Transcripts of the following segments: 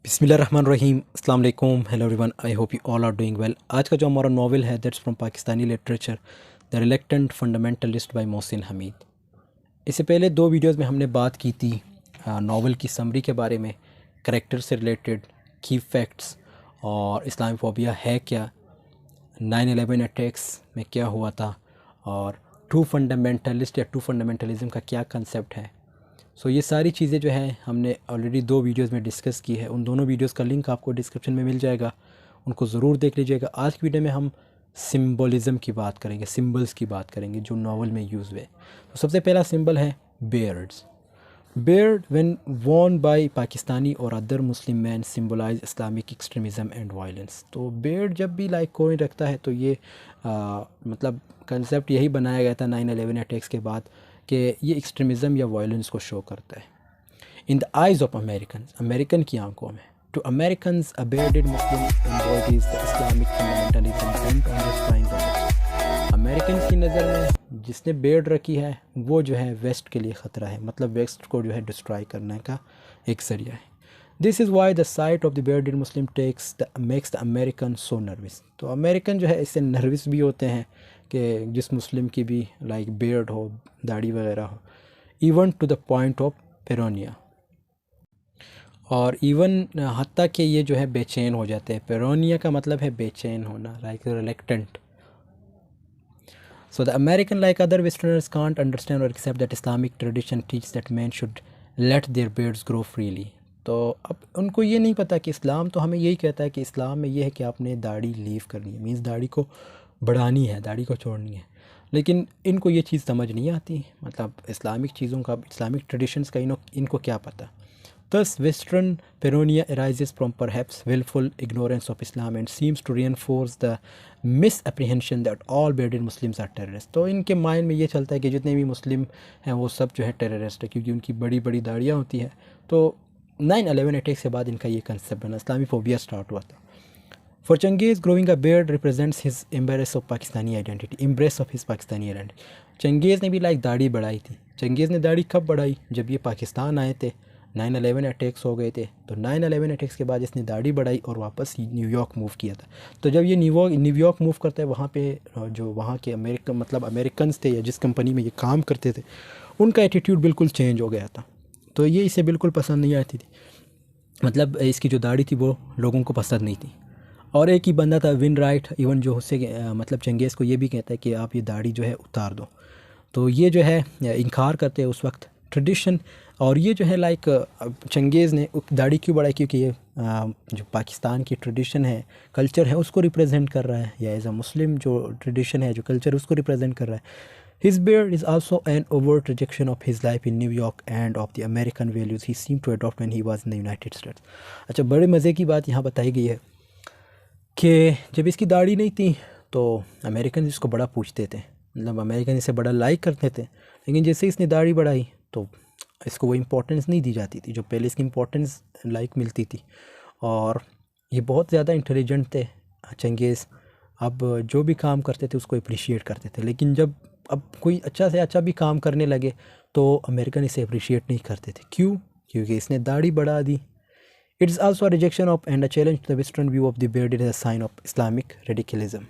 बिस्मिल्लाहिर्रहमानिर्रहीम अस्सलाम वालेकुम hello everyone I hope you all are doing well. आज का जो हमारा नावल है that's from Pakistani literature the reluctant fundamentalist by Mohsin Hamid. इससे पहले दो वीडियोस में हमने बात की थी नावल की समरी के बारे में, करेक्टर से रिलेटेड की फैक्ट्स और इस्लामोफोबिया है क्या, 9/11 अटैक्स में क्या हुआ था और ट्रू फंडामेंटलिस्ट या ट्रू फंडामेंटलिज्म का क्या कंसेप्ट है। ये सारी चीज़ें जो है हमने ऑलरेडी दो वीडियोस में डिस्कस की है। उन दोनों वीडियोस का लिंक आपको डिस्क्रिप्शन में मिल जाएगा, उनको ज़रूर देख लीजिएगा। आज की वीडियो में हम सिंबलिज़म की बात करेंगे, सिंबल्स की बात करेंगे जो नावल में यूज़ हुए। तो सबसे पहला सिंबल है beards. Beard when worn by Pakistani और other Muslim men symbolize Islamic extremism and violence. तो बेयर्ड जब भी कोई रखता है तो ये मतलब कंसेप्ट यही बनाया गया था 9/11 अटैक्स के बाद कि ये एक्सट्रीमिज़म या वायलेंस को शो करता है। In the eyes of American, American की आंखों में, to American a bearded Muslim embodies the Islamic fundamentalism bent on destroying the west. American की नज़र में जिसने बेयर्ड रखी है वो जो है वेस्ट के लिए ख़तरा है, मतलब वेस्ट को जो है डिस्ट्रॉय करने का एक जरिया है। This is why the sight of the bearded Muslim makes the American so nervous. तो अमेरिकन जो है इससे नर्वस भी होते हैं कि जिस मुस्लिम की भी बेयर्ड हो, दाढ़ी वगैरह हो, even to the point of paranoia. और इवन हत्ता कि ये जो है बेचैन हो जाते हैं। पेरोनिया का मतलब है बेचैन होना, reluctant. So the American, like other Westerners, can't understand or accept that Islamic tradition teaches that men should let their beards grow freely. तो अब उनको ये नहीं पता कि इस्लाम तो हमें यही कहता है कि इस्लाम में ये है कि आपने दाढ़ी लीव करनी है, मीन्स दाढ़ी को बढ़ानी है, दाढ़ी को छोड़नी है। लेकिन इनको ये चीज़ समझ नहीं आती, मतलब इस्लामिक चीज़ों का, इस्लामिक ट्रेडिशंस का इनको क्या पता। Thus, Western paranoia arises from perhaps willful ignorance of Islam and seems to reinforce the misapprehension that all bearded Muslims are terrorists. तो इनके माइंड में ये चलता है कि जितने भी मुस्लिम हैं वो सब जो है टेररिस्ट है, क्योंकि उनकी बड़ी बड़ी दाढ़ियाँ होती हैं। तो 9/11 अटैक्स के बाद इनका ये कंसेप्ट बना, इस्लामी फोबिया स्टार्ट हुआ था। For Changiz, growing a beard represents his embrace of Pakistani identity, embrace of his Pakistani identity. Changez ने भी दाढ़ी बढ़ाई थी। चंगेज़ ने दाढ़ी कब बढ़ाई? जब ये पाकिस्तान आए थे, 9/11 अटैक्स हो गए थे। तो 9/11 अटैक्स के बाद इसने दाढ़ी बढ़ाई और वापस न्यूयॉर्क मूव किया था। तो जब ये न्यूयॉर्क मूव करता है, वहाँ पे जो वहाँ के अमेरिकन्स थे या जिस कंपनी में ये काम करते थे, उनका एटीट्यूड बिल्कुल चेंज हो गया था। तो ये इसे बिल्कुल पसंद नहीं आती थी, मतलब इसकी जो दाढ़ी थी वो लोगों को पसंद नहीं थी। और एक ही बंदा था विन राइट, इवन जो उससे मतलब चंगेज़ को ये भी कहता है कि आप ये दाढ़ी जो है उतार दो। तो ये जो है इनकार करते हैं उस वक्त ट्रेडिशन। और ये जो है चंगेज़ ने दाढ़ी क्यों बढ़ाई? क्योंकि ये जो पाकिस्तान की ट्रेडिशन है, कल्चर है, उसको रिप्रेजेंट कर रहा है, या एज अ मुस्लिम जो ट्रेडिशन है, जो कल्चर, उसको रिप्रेजेंट कर रहा है। His beard is also an overt rejection of his life in New York and of the American values he seemed to adopt when he was in the United States. अच्छा, बड़े मज़े की बात यहाँ बताई गई है कि जब इसकी दाढ़ी नहीं थी तो अमेरिकन इसको बड़ा पूछते थे, मतलब अमेरिकन इसे बड़ा लाइक करते थे। लेकिन जैसे इसने दाढ़ी बढ़ाई तो इसको वो इम्पोर्टेंस नहीं दी जाती थी जो पहले इसकी इम्पोर्टेंस मिलती थी। और ये बहुत ज़्यादा इंटेलिजेंट थे चंगेज़। अब जो भी काम करते थे उसको अप्रिशिएट करते थे, लेकिन जब अब कोई अच्छा से अच्छा भी काम करने लगे तो अमेरिकन इसे अप्रिशिएट नहीं करते थे। क्यों? क्योंकि इसने दाढ़ी बढ़ा दी। It is also a rejection of and a challenge to the Western view of the beard as a sign of Islamic radicalism.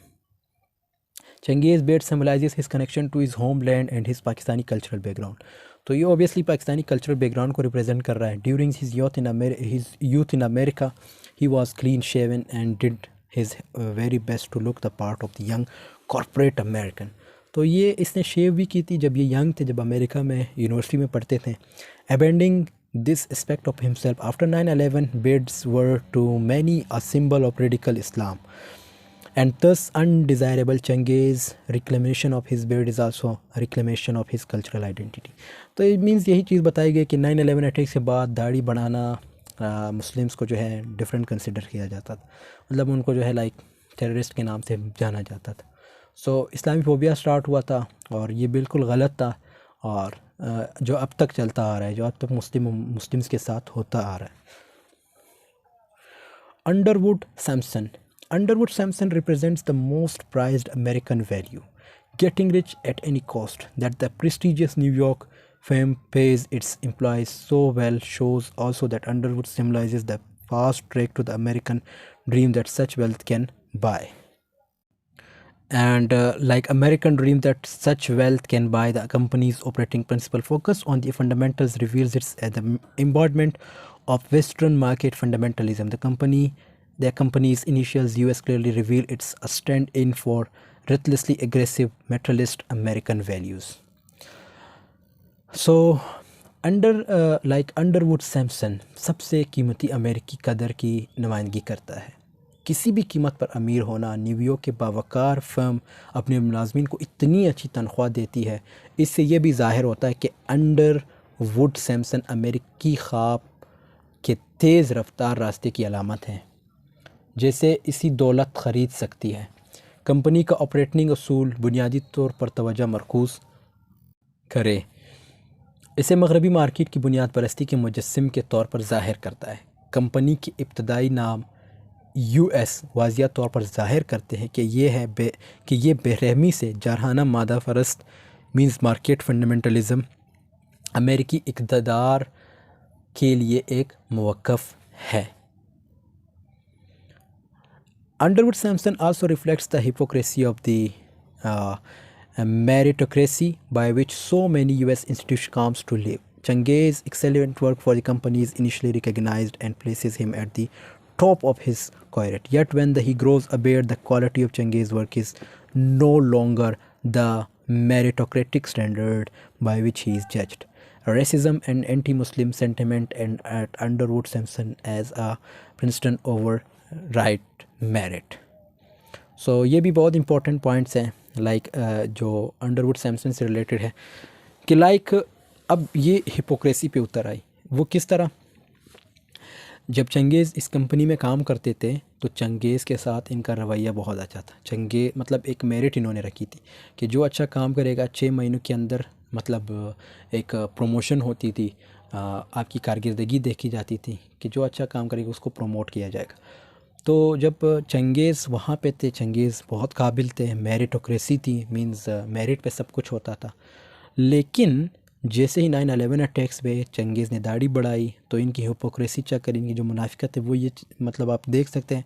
Changez's beard symbolizes his connection to his homeland and his Pakistani cultural background. तो ये obviously Pakistani cultural background को represent कर रहा है। During his youth in America, he was clean shaven and did his very best to look the part of the young corporate American. तो ये इसने शेव भी की थी जब ये यंग थे, जब अमेरिका में यूनिवर्सिटी में पढ़ते थे। Abandoning this aspect of himself after 9/11, beards were to many a symbol of radical Islam, and thus undesirable. Changez's reclamation of his beard is also a reclamation of his cultural identity. तो it means यही चीज़ बताई गई कि 9/11 attack के बाद दाढ़ी बढ़ाना Muslims को जो है डिफरेंट कंसिडर किया जाता था, मतलब उनको जो है टेररिस्ट के नाम से जाना जाता था। इस्लामी फोबिया स्टार्ट हुआ था और ये बिल्कुल गलत था, और जो अब तक चलता आ रहा है, जो अब तक मुस्लिम्स के साथ होता आ रहा है। Underwood Samson represents the most prized American value, getting rich at any cost, that the prestigious New York firm pays its employees so well shows also that Underwood symbolizes the fast track to the American dream that such wealth can buy. And like American dream that such wealth can buy, the company's operating principle focus on the fundamentals reveals its the embodiment of Western market fundamentalism. Their company's initials US clearly reveal its a stand-in for ruthlessly aggressive materialist American values. So Underwood Samson सबसे कीमती अमेरिकी कदर की नुमाइंदगी करता है। किसी भी कीमत पर अमीर होना। न्यूयॉर्क के बावकार फर्म अपने मुलाजमीन को इतनी अच्छी तनख्वाह देती है, इससे ये भी ज़ाहिर होता है कि अंडरवुड सैमसन अमेरिकी ख्वाब के तेज़ रफ्तार रास्ते की अलामत हैं, जैसे इसी दौलत ख़रीद सकती है। कंपनी का ऑपरेटिंग असूल बुनियादी तौर पर तवज्जो मरकूज़ करे, इसे मगरबी मार्केट की बुनियाद परस्ती के मुजस्सिम के तौर पर ज़ाहिर करता है। कंपनी के इब्तदाई नाम यूएस वाज़िया तौर पर ज़ाहिर करते हैं कि ये बेरहमी से जारहाना मादा फरस्त मीन्स मार्केट फंडामेंटलिज़म अमेरिकी इक़्तिदार के लिए एक मौक़िफ़ है। Underwood Sampson also reflects the hypocrisy of the meritocracy by which so many US institutions comes to live. Changez's excellent work for the company is initially recognized and places him at the top of his career. Yet when he grows aware the quality of Changez's work is no longer the meritocratic standard by which he is judged. Racism and anti-Muslim sentiment and at Underwood Sampson as a Princeton override merit. So ये भी बहुत important points हैं जो Underwood Samson से related है कि अब ये हिपोक्रेसी पे उतर आई। वो किस तरह, जब चंगेज़ इस कंपनी में काम करते थे तो चंगेज़ के साथ इनका रवैया बहुत अच्छा था। चंगेज़ मतलब एक मेरिट इन्होंने रखी थी कि जो अच्छा काम करेगा 6 महीनों के अंदर एक प्रमोशन होती थी, आपकी कारकर्दगी देखी जाती थी कि जो अच्छा काम करेगा उसको प्रमोट किया जाएगा। तो जब चंगेज़ वहाँ पे थे, चंगेज़ बहुत काबिल थे, मेरिटोक्रेसी थी, मींस मेरिट पे सब कुछ होता था। लेकिन जैसे ही 9/11 अटैक्स में चंगेज़ ने दाढ़ी बढ़ाई तो इनकी हिपोक्रेसी चक्कर, इनकी जो मुनाफिकत है वो ये आप देख सकते हैं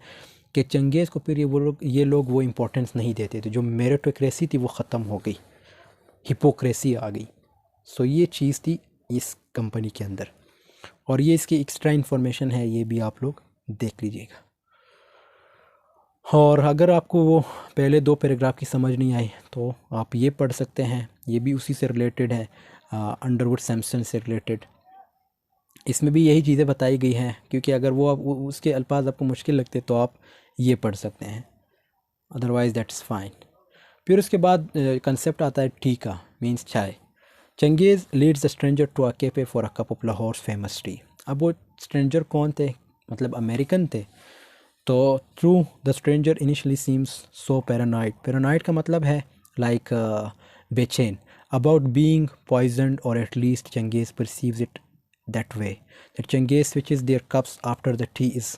कि चंगेज़ को फिर ये लोग वो इम्पोर्टेंस नहीं देते थे। जो मेरिटोक्रेसी थी वो ख़त्म हो गई, हिपोक्रेसी आ गई। सो ये चीज़ थी इस कंपनी के अंदर, और ये इसकी एक्स्ट्रा इन्फॉर्मेशन है, ये भी आप लोग देख लीजिएगा। और अगर आपको वो पहले 2 पैराग्राफ की समझ नहीं आई तो आप ये पढ़ सकते हैं, ये भी उसी से रिलेटेड है, अंडरवुड सैमसन से रिलेटेड। इसमें भी यही चीज़ें बताई गई हैं, क्योंकि अगर उसके अल्फाज आपको मुश्किल लगते तो आप ये पढ़ सकते हैं, अदरवाइज़ दैट्स फाइन। फिर उसके बाद कंसेप्ट आता है टी का, मीन्स चाय। Changez leads the stranger to a cafe for a cup of Lahore famous tea. अब वो स्ट्रेंजर कौन थे, अमेरिकन थे। तो through the stranger initially seems so paranoid का मतलब है बेचैन अबाउट बीइंग पॉइजनड, और at least Changez perceives it that way, that Changez switches their cups after the tea is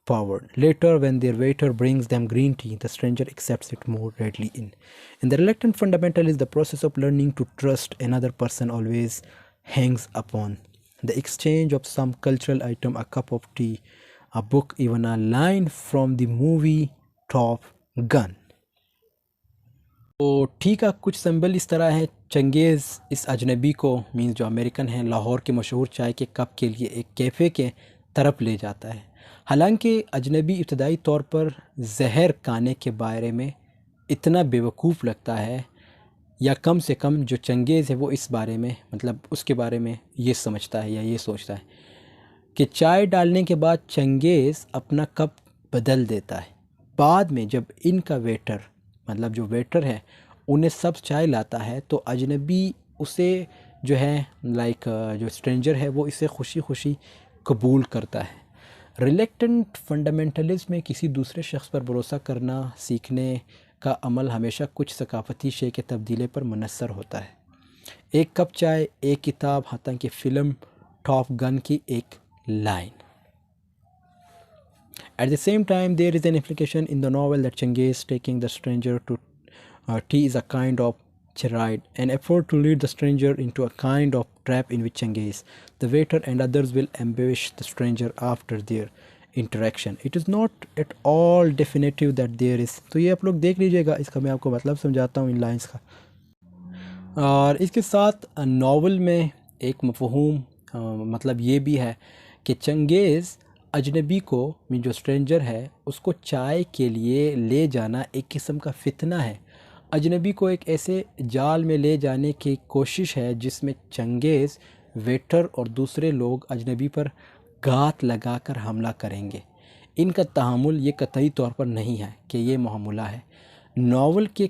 poured. Later, when their waiter brings them green tea, the stranger accepts it more readily. In the reluctant fundamental is the process of learning to trust another person always hangs upon the exchange of some cultural item, a cup of tea, a book, even a line from the movie Top Gun. तो ठीक है, कुछ symbol इस तरह है। चंगेज़ इस अजनबी को, मीन्स जो अमेरिकन है, लाहौर के मशहूर चाय के कप के लिए एक कैफ़े के तरफ ले जाता है। हालांकि अजनबी इब्तदाई तौर पर जहर खाने के बारे में इतना बेवकूफ़ लगता है, या कम से कम जो चंगेज़ है वो इस बारे में उसके बारे में ये समझता है या ये सोचता है कि चाय डालने के बाद चंगेज़ अपना कप बदल देता है। बाद में जब इनका वेटर, जो वेटर है, उन्हें सब चाय लाता है तो अजनबी उसे जो है जो स्ट्रेंजर है वो इसे खुशी खुशी कबूल करता है। रिलेक्टेंट फंडामेंटलिज्म में किसी दूसरे शख्स पर भरोसा करना सीखने का अमल हमेशा कुछ सकाफ़ती शे के तब्दीले पर मुनस्सर होता है। एक कप चाय, एक किताब, हत्ता कि फ़िल्म टॉप गन की एक line. At the same time, there is an implication in the novel that Changez taking the stranger to tea is a kind of charade, an effort to lead the stranger into a kind of trap in which Changez, the waiter, and others will ambush the stranger after their interaction, it is not at all definitive that there is. तो ये आप लोग देख लीजिएगा, इसका मैं आपको मतलब समझाता हूँ इन लाइंस का। और इसके साथ नावल में एक मफ़हूम मतलब ये भी है कि चंगेज़ अजनबी को, मीन जो स्ट्रेंजर है, उसको चाय के लिए ले जाना एक किस्म का फितना है। अजनबी को एक ऐसे जाल में ले जाने की कोशिश है जिसमें चंगेज़, वेटर और दूसरे लोग अजनबी पर घात लगाकर हमला करेंगे। इनका तहामुल ये कतई तौर पर नहीं है कि ये मामूला है। नावल के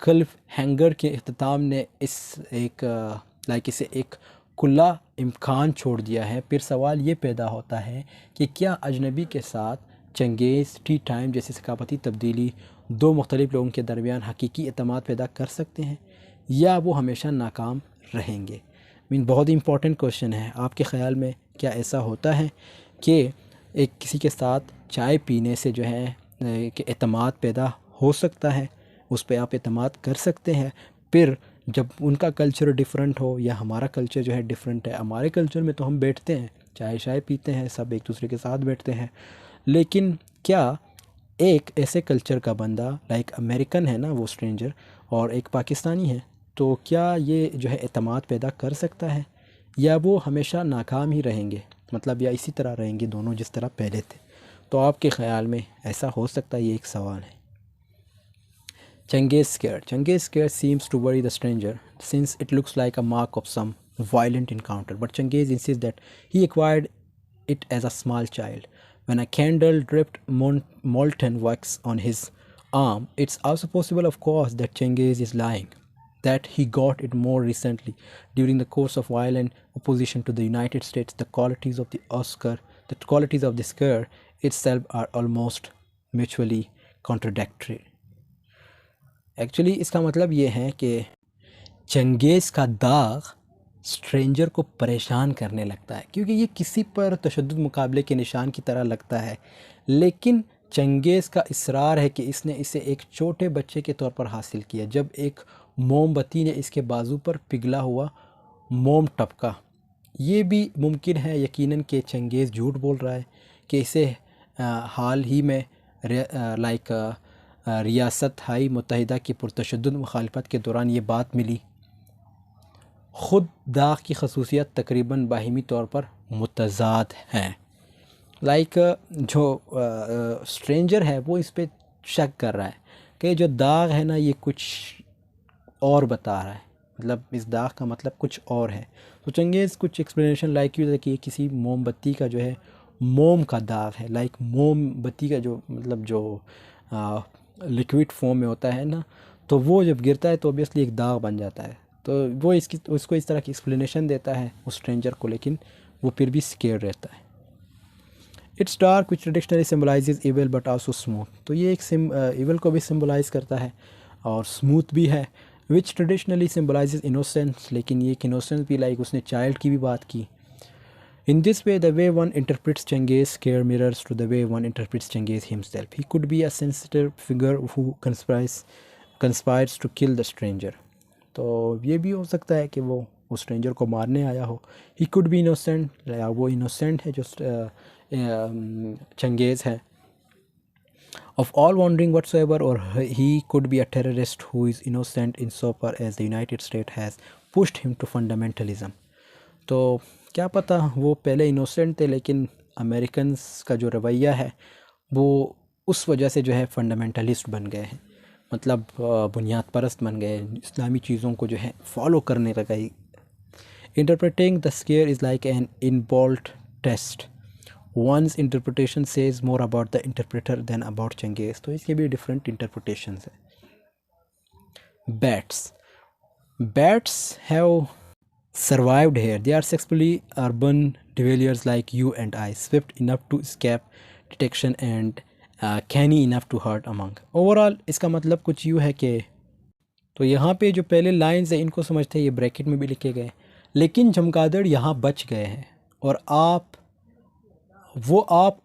क्लिफ हैंगर के अख्ताम ने इसे एक खुला इम्कान छोड़ दिया है। फिर सवाल ये पैदा होता है कि क्या अजनबी के साथ चंगेज़ टी टाइम जैसी सकाफती तब्दीली दो मुख्तलिफ लोगों के दरमियान हकीकी एतमाद पैदा कर सकते हैं, या वो हमेशा नाकाम रहेंगे? बहुत ही इंपॉर्टेंट क्वेश्चन है। आपके ख़्याल में क्या ऐसा होता है कि एक किसी के साथ चाय पीने से जो है कि एतमाद पैदा हो सकता है, उस पर आप एतमाद कर सकते हैं? फिर जब उनका कल्चर डिफरेंट हो या हमारा कल्चर जो है डिफरेंट है, हमारे कल्चर में तो हम बैठते हैं, चाय पीते हैं, सब एक दूसरे के साथ बैठते हैं, लेकिन क्या एक ऐसे कल्चर का बंदा, लाइक अमेरिकन है ना वो स्ट्रेंजर, और एक पाकिस्तानी है, तो क्या ये जो है एतमाद पैदा कर सकता है, या वो हमेशा नाकाम ही रहेंगे, मतलब या इसी तरह रहेंगे दोनों जिस तरह पहले थे? तो आपके ख़्याल में ऐसा हो सकता है? ये एक सवाल है। Changez scare seems to worry the stranger, since it looks like a mark of some violent encounter. But Changez insists that he acquired it as a small child. When a candle dripped molten wax on his arm, it's also possible, of course, that Changez is lying, that he got it more recently. During the course of violent opposition to the United States, the qualities of the scare itself are almost mutually contradictory. Actually इसका मतलब ये है कि चंगेज़ का दाग stranger को परेशान करने लगता है, क्योंकि ये किसी पर तशद्दुद मुकाबले के निशान की तरह लगता है, लेकिन चंगेज़ का इसरार है कि इसने इसे एक छोटे बच्चे के तौर पर हासिल किया। जब एक मोमबत्ती ने इसके बाजू पर पिघला हुआ मोम टपका, ये भी मुमकिन है यकीनन कि चंगेज़ झूठ बोल रहा है कि इसे हाल ही में रियासत हाई मुत्तहिदा की पुरतशद्दुद मुखालफत के दौरान ये बात मिली। ख़ुद दाग की खसूसियत तकरीबन बाहिमी तौर पर मुतज़ाद हैं। जो स्ट्रेंजर है वो इस पे शक कर रहा है कि जो दाग है ना, ये कुछ और बता रहा है, मतलब इस दाग का मतलब कुछ और है। तो चंगेज़ कुछ एक्सप्लेनेशन कि किसी मोमबत्ती का जो है मोम का दाग है, मोमबत्ती का जो मतलब जो लिक्विड फॉर्म में होता है ना, तो वो जब गिरता है तो ऑब्वियसली एक दाग बन जाता है। तो वो उसको इस तरह की एक्सप्लेनेशन देता है उस स्ट्रेंजर को, लेकिन वो फिर भी स्केयर रहता है। It's dark which traditionally symbolises evil but also smooth. तो ये एक इविल को भी सिम्बलाइज़ करता है और स्मूथ भी है। विच ट्रेडिशनली सिम्बलाइजेज इनोसेंस, लेकिन ये एक इनोसेंस भी, लाइक उसने चाइल्ड की भी बात की। In this way, the way one interprets Changez's scare mirrors to the way one interprets Changez himself. He could be a sensitive figure who conspires to kill the stranger. तो ये भी हो सकता है कि वो उस स्ट्रेंजर को मारने आया हो। He could be innocent, या वो innocent है जो चंगेज़ है, of all wandering whatsoever, or he could be a terrorist who is innocent insofar as the United States has pushed him to fundamentalism. तो क्या पता वो पहले इनोसेंट थे, लेकिन अमेरिकन्स का जो रवैया है वो उस वजह से जो है फंडामेंटलिस्ट बन गए हैं, मतलब बुनियाद परस्त बन गए, इस्लामी चीज़ों को जो है फॉलो करने लगा। Interpreting the scare is like an involved test. Once interpretation says more about the interpreter than about Changez. तो इसके भी डिफरेंट इंटरप्रिटेशंस है। Bats have survived here. They are successfully urban dwellers like you and I, swift enough to escape detection and canny enough to hurt among. Overall इसका मतलब कुछ यूँ है कि, तो यहाँ पे जो पहले लाइंस है इनको समझते हैं, ये ब्रैकेट में भी लिखे गए, लेकिन चमगादड़ यहाँ बच गए हैं, और आप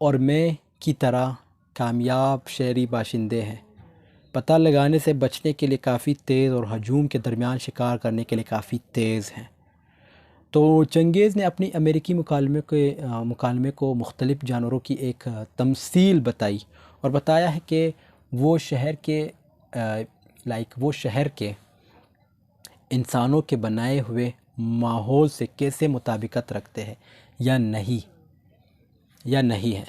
और मैं की तरह कामयाब शहरी बाशिंदे हैं। पता लगाने से बचने के लिए काफ़ी तेज़ और हजूम के दरमियान शिकार करने के लिए काफ़ी तेज़ हैं। तो चंगेज़ ने अपनी अमेरिकी मुकालमे को मुख्तलिफ़ जानवरों की एक तमसील बताई और बताया है कि वो शहर के इंसानों के बनाए हुए माहौल से कैसे मुताबिकत रखते हैं या नहीं है।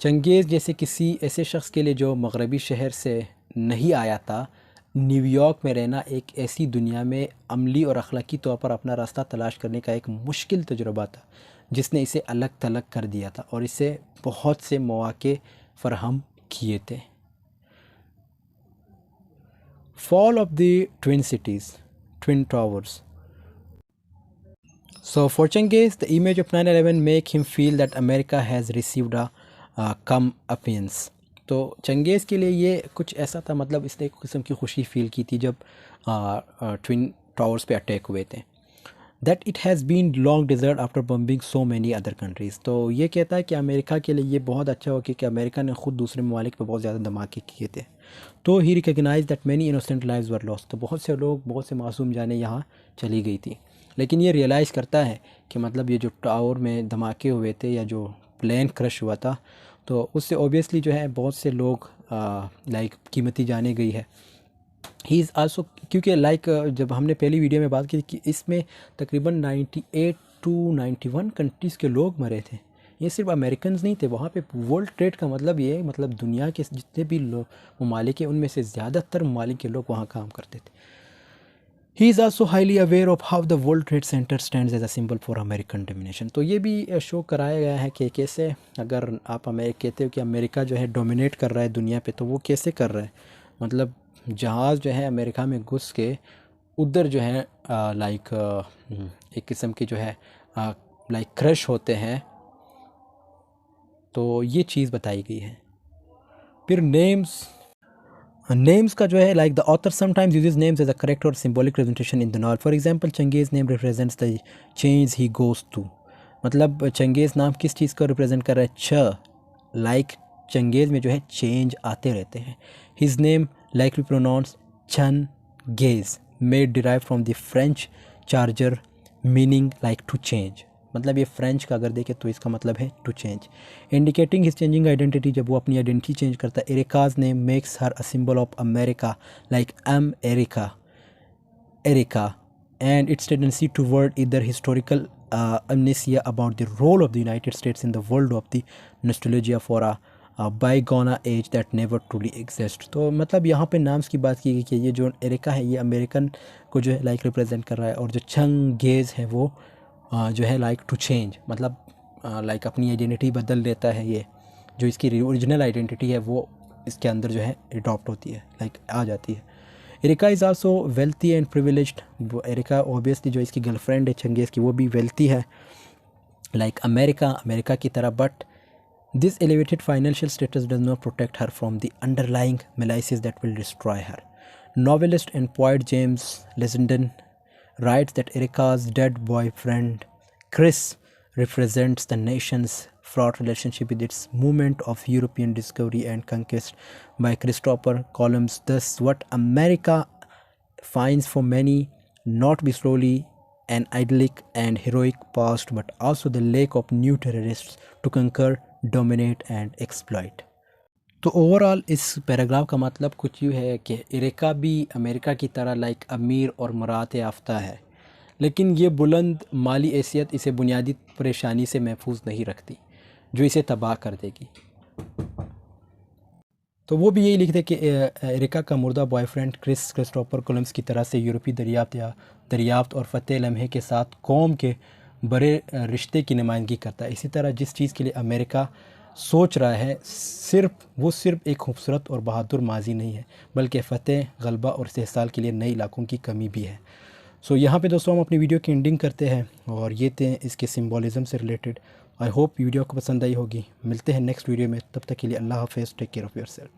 चंगेज़ जैसे किसी ऐसे शख्स के लिए जो मगरबी शहर से नहीं आया था, न्यूयॉर्क में रहना एक ऐसी दुनिया में अमली और अखलाकी तौर पर अपना रास्ता तलाश करने का एक मुश्किल तजुर्बा था जिसने इसे अलग थलग कर दिया था और इसे बहुत से मौके फराहम किए थे। Fall of the Twin Towers. So for Cengiz, the image of 9/11 make him feel that America has received a comeuppance. तो चंगेज़ के लिए ये कुछ ऐसा था, मतलब इसने एक किस्म की खुशी फील की थी जब ट्विन टावर्स पे अटैक हुए थे। That it has been long deserve after bombing so many other countries. तो ये कहता है कि अमेरिका के लिए ये बहुत अच्छा हो कि अमेरिका ने ख़ुद दूसरे ममालिक पे बहुत ज़्यादा धमाके किए थे। तो he recognize that many innocent lives were lost. तो बहुत से लोग, बहुत से मासूम जानें यहाँ चली गई थी। लेकिन ये रियलाइज़ करता है कि मतलब ये जो टावर में धमाके हुए थे या जो प्लेन क्रश हुआ था, तो उससे ओबियसली जो है बहुत से लोग कीमती जाने गई है। ही इज़ आल्सो, क्योंकि जब हमने पहली वीडियो में बात की कि इसमें तकरीबन 98 to 91 कंट्रीज़ के लोग मरे थे। ये सिर्फ अमेरिकन्स नहीं थे वहाँ पे। वर्ल्ड ट्रेड का मतलब ये, मतलब दुनिया के जितने भी ममालिक हैं उनमें से ज़्यादातर ममालिक के लोग वहाँ काम करते थे। He is also highly aware of how the World Trade Center stands as a symbol for American domination. तो ये भी शो कराया गया है कि कैसे अगर आप कहते हो कि अमेरिका जो है डोमिनेट कर रहा है दुनिया पे, तो वो कैसे कर रहा है। मतलब जहाज़ जो है अमेरिका में घुस के उधर जो है एक किस्म की जो है क्रश होते हैं। तो ये चीज़ बताई गई है। फिर नेम्स का जो है the author sometimes uses names as a correct or symbolic representation in the novel. For example, Changez name represents the change he goes through. मतलब चंगेज़ नाम किस चीज़ को रिप्रेजेंट कर रहा है? चंगेज़ में जो है चेंज आते रहते हैं। His name likely pronounced Changez may derive from the French charger meaning like to change. मतलब ये फ्रेंच का अगर देखें तो इसका मतलब है to change, indicating his changing identity. जब वो अपनी आइडेंटिटी चेंज करता है। Erika's name makes her a symbol of America like Erika and its tendency toward either historical amnesia about the role of the United States in the world of the nostalgia for a bygone age that never truly exists. तो मतलब यहाँ पे नाम्स की बात की गई कि ये जो एरिका है ये अमेरिकन को जो है रिप्रेजेंट कर रहा है, और जो चंगेज़ है वो जो है टू चेंज, मतलब अपनी आइडेंटिटी बदल लेता है। ये जो इसकी ओरिजिनल आइडेंटिटी है वो इसके अंदर जो है अडॉप्ट होती है, आ जाती है। Erica is also wealthy and privileged. Erica obviously जो इसकी गर्लफ्रेंड है चंगेज़ की, वो भी वेल्थी है अमेरिका की तरह। But this elevated financial status does not protect her from the underlying malaise that will destroy her. Novelist and poet James Lasdun writes that Erika's dead boyfriend Chris represents the nation's fraught relationship with its movement of European discovery and conquest by Christopher Columbus. Thus, what America finds for many not be solely an idyllic and heroic past, but also the lack of new terrorists to conquer, dominate, and exploit. तो overall इस paragraph का मतलब कुछ यूँ है कि areca भी America की तरह अमीर और मरात याफ्ता है, लेकिन ये बुलंद माली हैसियत इसे बुनियादी परेशानी से महफूज नहीं रखती जो इसे तबाह कर देगी। तो वो भी यही लिखते कि एरिका का मुर्दा बॉयफ्रेंड क्रिस्टोफर कोलम्बस की तरह से यूरोपी दरियाफ्त और फ़तेह लम्हे के साथ कौम के बड़े रिश्ते की नुमाइंदगी करता है। इसी तरह जिस चीज़ के लिए अमेरिका सोच रहा है वो सिर्फ एक खूबसूरत और बहादुर माजी नहीं है, बल्कि फ़तेह, गलबा और इस्तेहसाल के लिए नए इलाकों की कमी भी है। सो यहाँ पे दोस्तों हम अपनी वीडियो की एंडिंग करते हैं, और ये थे इसके सिंबॉलिज़म से रिलेटेड। आई होप वीडियो को पसंद आई होगी। मिलते हैं नेक्स्ट वीडियो में, तब तक के लिए अल्लाह हाफ़िज़, टेक केयर ऑफ़ योरसेल्फ।